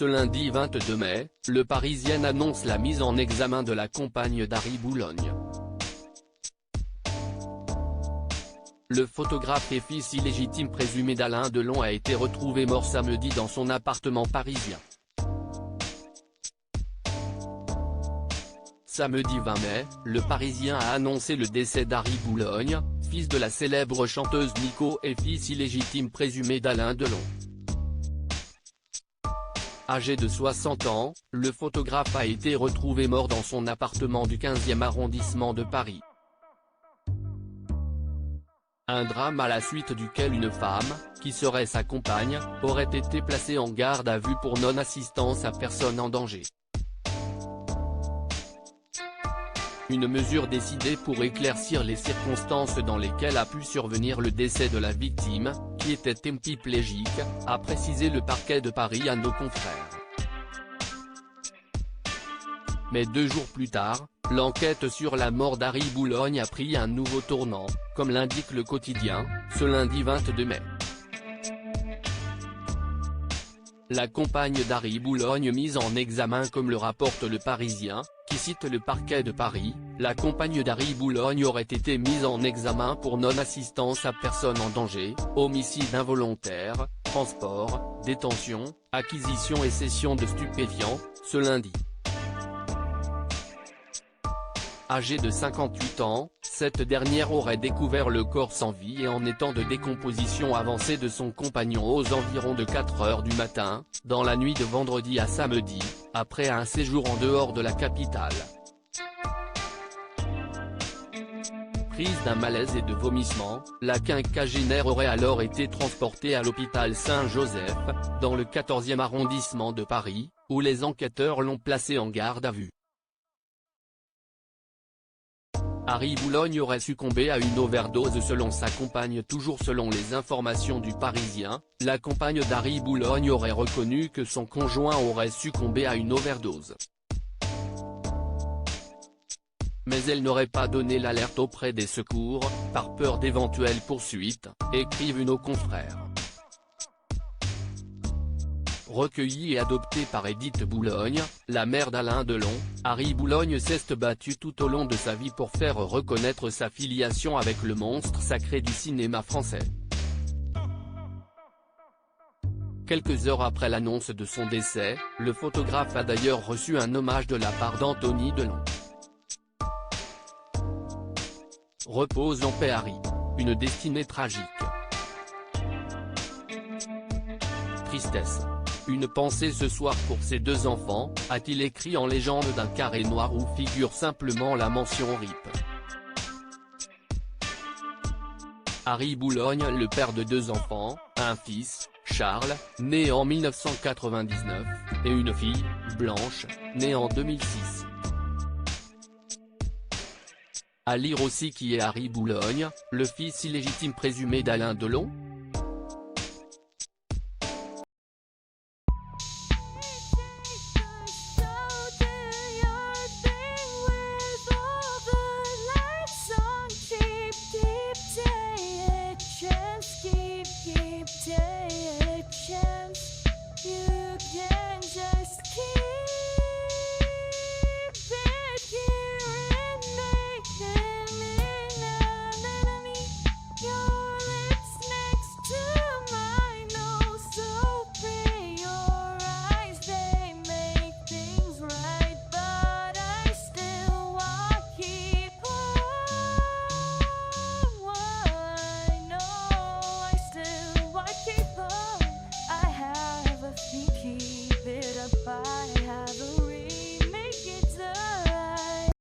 Ce lundi 22 mai, Le Parisien annonce la mise en examen de la compagne d'Harry Boulogne. Le photographe et fils illégitime présumé d'Alain Delon a été retrouvé mort samedi dans son appartement parisien. Samedi 20 mai, Le Parisien a annoncé le décès d'Harry Boulogne, fils de la célèbre chanteuse Nico et fils illégitime présumé d'Alain Delon. Âgé de 60 ans, le photographe a été retrouvé mort dans son appartement du 15e arrondissement de Paris. Un drame à la suite duquel une femme, qui serait sa compagne, aurait été placée en garde à vue pour non-assistance à personne en danger. Une mesure décidée pour éclaircir les circonstances dans lesquelles a pu survenir le décès de la victime, qui était hémiplégique, a précisé le parquet de Paris à nos confrères. Mais 2 jours plus tard, l'enquête sur la mort d'Harry Boulogne a pris un nouveau tournant, comme l'indique le quotidien, ce lundi 22 mai. La compagne d'Harry Boulogne mise en examen comme le rapporte Le Parisien, qui cite le parquet de Paris, la compagne d'Harry Boulogne aurait été mise en examen pour non-assistance à personne en danger, homicide involontaire, transport, détention, acquisition et cession de stupéfiants, ce lundi. Âgée de 58 ans, cette dernière aurait découvert le corps sans vie et en état de décomposition avancée de son compagnon aux environs de 4 heures du matin, dans la nuit de vendredi à samedi, après un séjour en dehors de la capitale. Prise d'un malaise et de vomissements, la quinquagénaire aurait alors été transportée à l'hôpital Saint-Joseph, dans le 14e arrondissement de Paris, où les enquêteurs l'ont placée en garde à vue. Harry Boulogne aurait succombé à une overdose selon sa compagne. Toujours selon les informations du Parisien, la compagne d'Harry Boulogne aurait reconnu que son conjoint aurait succombé à une overdose. Mais elle n'aurait pas donné l'alerte auprès des secours, par peur d'éventuelles poursuites, écrivent nos confrères. Recueilli et adopté par Édith Boulogne, la mère d'Alain Delon, Harry Boulogne s'est battu tout au long de sa vie pour faire reconnaître sa filiation avec le monstre sacré du cinéma français. Quelques heures après l'annonce de son décès, le photographe a d'ailleurs reçu un hommage de la part d'Anthony Delon. Repose en paix Harry. Une destinée tragique. Tristesse. Une pensée ce soir pour ses 2 enfants, a-t-il écrit en légende d'un carré noir où figure simplement la mention RIP. Harry Boulogne, le père de 2 enfants, un fils, Charles, né en 1999, et une fille, Blanche, née en 2006. À lire aussi qui est Harry Boulogne, le fils illégitime présumé d'Alain Delon.